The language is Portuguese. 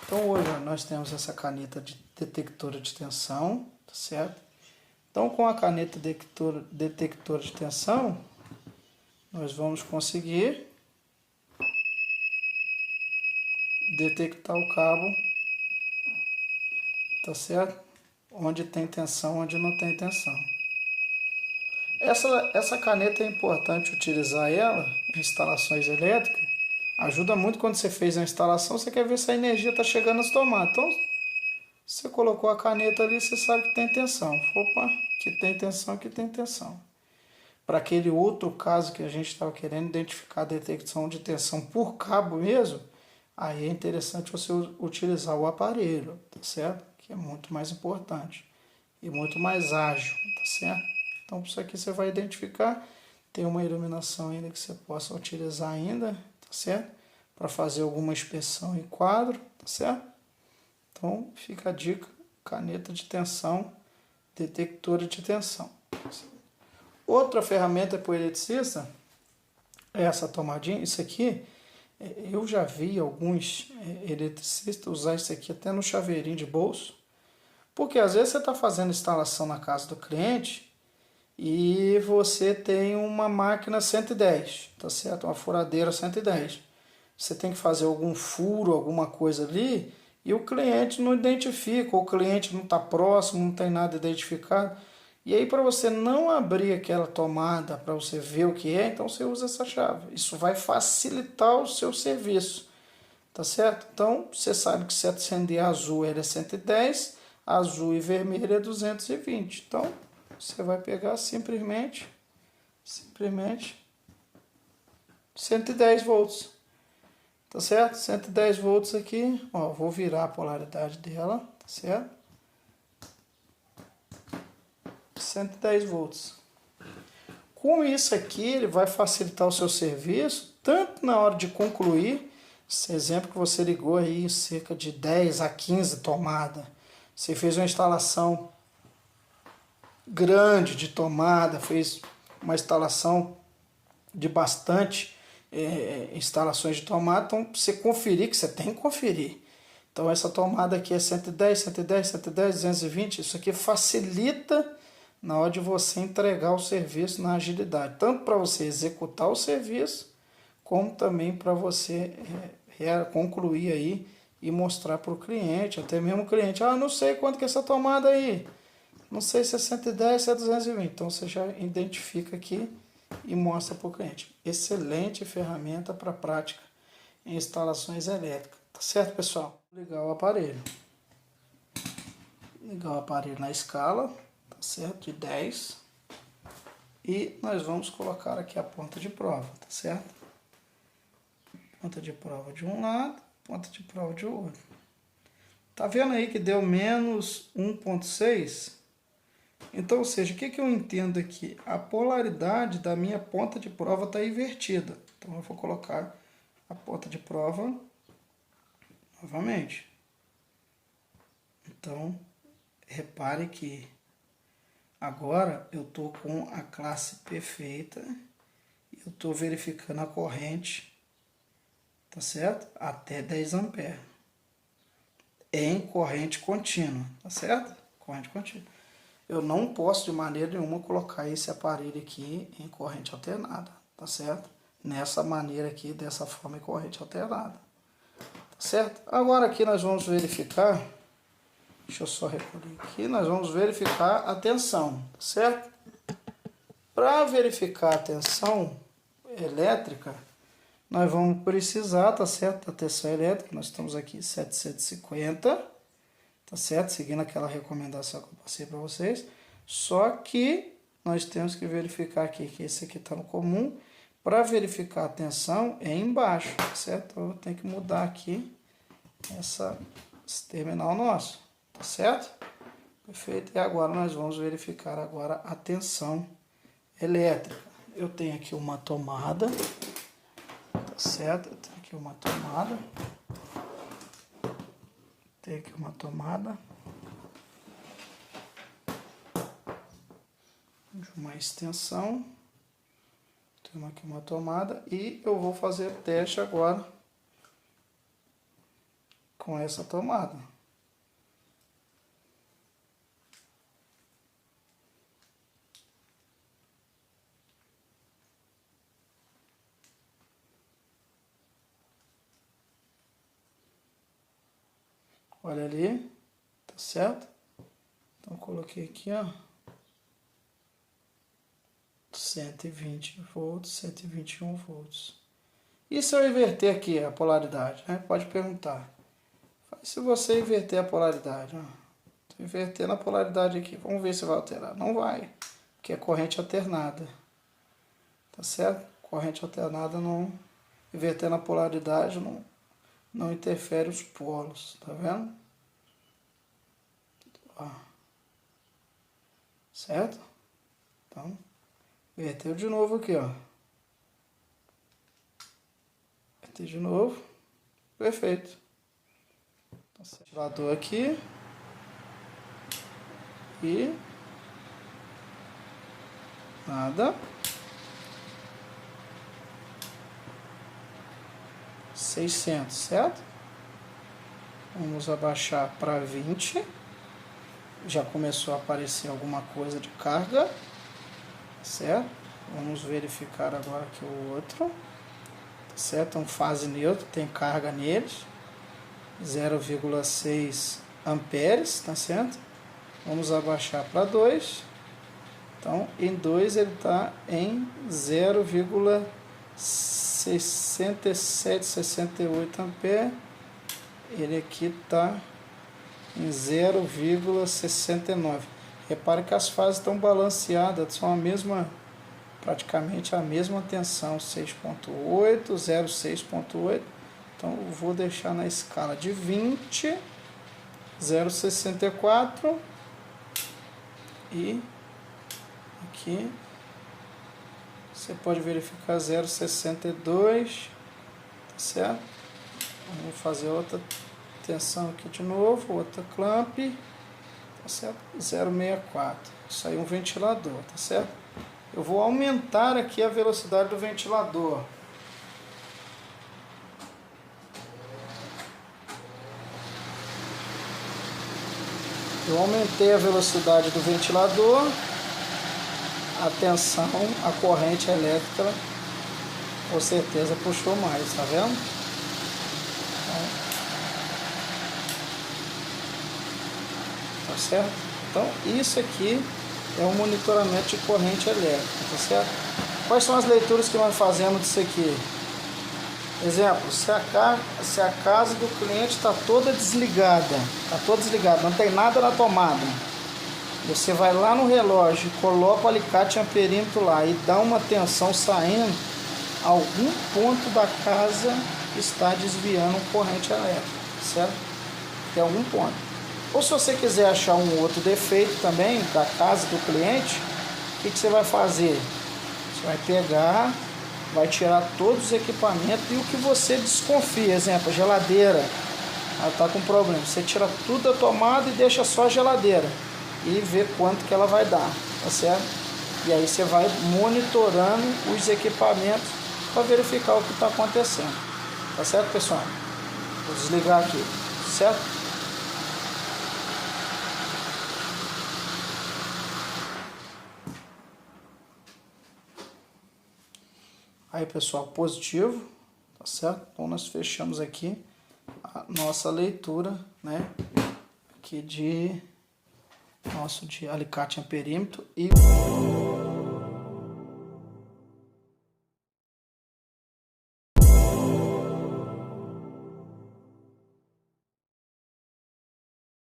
Então hoje ó, nós temos essa caneta de detectora de tensão, tá certo? Então com a caneta detectora de tensão, nós vamos conseguir detectar o cabo, tá certo? Onde tem tensão, onde não tem tensão. Essa caneta é importante utilizar ela em instalações elétricas. Ajuda muito quando você fez a instalação, você quer ver se a energia está chegando nas tomadas. Então, você colocou a caneta ali, você sabe que tem tensão. Opa, que tem tensão, que tem tensão. Para aquele outro caso que a gente estava querendo identificar a detecção de tensão por cabo mesmo, aí é interessante você utilizar o aparelho, tá certo? Que é muito mais importante e muito mais ágil, tá certo? Então, isso aqui você vai identificar. Tem uma iluminação ainda que você possa utilizar ainda, tá certo? Para fazer alguma inspeção em quadro, tá certo? Então, fica a dica, caneta de tensão, detectora de tensão. Outra ferramenta para o eletricista é essa tomadinha. Isso aqui, eu já vi alguns eletricistas usar isso aqui até no chaveirinho de bolso. Porque às vezes você está fazendo instalação na casa do cliente e você tem uma máquina 110, tá certo? Uma furadeira 110. Você tem que fazer algum furo, alguma coisa ali, e o cliente não identifica, ou o cliente não está próximo, não tem nada identificado. E aí, para você não abrir aquela tomada, para você ver o que é, então você usa essa chave. Isso vai facilitar o seu serviço, tá certo? Então, você sabe que se acender azul ele é 110, azul e vermelho é 220. Então, você vai pegar simplesmente 110 volts. Tá certo? 110 volts aqui. Ó, vou virar a polaridade dela, tá certo? 110 volts. Com isso aqui, ele vai facilitar o seu serviço, tanto na hora de concluir, esse exemplo que você ligou aí, cerca de 10 a 15 tomadas. Você fez uma instalação grande de tomada, fez uma instalação de bastante instalações de tomada, então você conferir, que você tem que conferir. Então essa tomada aqui é 110, 110, 110, 220, isso aqui facilita na hora de você entregar o serviço na agilidade, tanto para você executar o serviço, como também para você concluir aí e mostrar para o cliente, até mesmo o cliente, não sei quanto que é essa tomada aí, não sei se é 110, se é 220, então você já identifica aqui e mostra para o cliente. Excelente ferramenta para prática em instalações elétricas. Tá certo, pessoal? Ligar o aparelho. Ligar o aparelho na escala, tá certo? De 10. E nós vamos colocar aqui a ponta de prova, tá certo? Ponta de prova de um lado, ponta de prova de outro. Tá vendo aí que deu menos 1,6? Então, ou seja, o que eu entendo aqui? A polaridade da minha ponta de prova está invertida. Então, eu vou colocar a ponta de prova novamente. Então, repare que agora eu estou com a classe perfeita. Eu estou verificando a corrente, tá certo? Até 10 amperes. Em corrente contínua, tá certo? Corrente contínua. Eu não posso de maneira nenhuma colocar esse aparelho aqui em corrente alternada, tá certo? Nessa maneira aqui, dessa forma em corrente alternada, tá certo? Agora aqui nós vamos verificar, deixa eu só recolher aqui, nós vamos verificar a tensão, tá certo? Para verificar a tensão elétrica, nós vamos precisar, tá certo? Da tensão elétrica, nós estamos aqui 750, tá certo? Seguindo aquela recomendação que eu passei para vocês. Só que nós temos que verificar aqui que esse aqui está no comum. Para verificar a tensão é embaixo, tá certo? Então eu tenho que mudar aqui esse terminal nosso, tá certo? Perfeito. E agora nós vamos verificar agora a tensão elétrica. Eu tenho aqui uma tomada, tá certo? Eu tenho aqui uma tomada. Tem aqui uma tomada de uma extensão. Temos aqui uma tomada e eu vou fazer o teste agora com essa tomada. Olha ali, tá certo? Então coloquei aqui, ó, 120 volts, 121 volts. E se eu inverter aqui a polaridade, né? Pode perguntar. Se você inverter a polaridade, ó, tô invertendo a polaridade aqui, vamos ver se vai alterar. Não vai, porque é corrente alternada, tá certo? Corrente alternada não, invertendo a polaridade não interfere os polos, tá vendo? Ó. Certo? Então, inverteu de novo aqui, ó. Inverter de novo. Perfeito. Então, ventilador aqui. E nada. 600, certo? Vamos abaixar para 20. Já começou a aparecer alguma coisa de carga, certo? Vamos verificar agora aqui o outro, certo? Um fase neutro, tem carga neles, 0,6 amperes, tá certo? Vamos abaixar para 2. Então, em 2 ele está em 0,67, 68 amperes. Ele aqui está em 0,69. Repare que as fases estão balanceadas, são praticamente a mesma tensão, 6.8, 0,6.8. Então eu vou deixar na escala de 20, 0,64 e aqui você pode verificar 0,62, tá certo? Vamos fazer outra tensão aqui de novo, outra clamp, tá certo? 0,64. Isso aí é um ventilador, tá certo? Eu vou aumentar aqui a velocidade do ventilador. Eu aumentei a velocidade do ventilador, a tensão, a corrente elétrica, com certeza puxou mais, tá vendo? Tá certo? Então, isso aqui é um monitoramento de corrente elétrica, tá certo? Quais são as leituras que nós fazemos disso aqui? Exemplo, se a casa do cliente está toda desligada, não tem nada na tomada, você vai lá no relógio, coloca o alicate amperímetro lá e dá uma tensão saindo, algum ponto da casa está desviando corrente elétrica, certo? Tem algum ponto. Ou se você quiser achar um outro defeito também da casa do cliente, o que você vai fazer? Você vai pegar, vai tirar todos os equipamentos e o que você desconfia, exemplo, a geladeira, ela está com problema, você tira tudo da tomada e deixa só a geladeira e vê quanto que ela vai dar, tá certo? E aí você vai monitorando os equipamentos para verificar o que está acontecendo, tá certo, pessoal? Vou desligar aqui, certo? Aí, pessoal, positivo, tá certo? Então nós fechamos aqui a nossa leitura, né? Aqui de alicate amperímetro e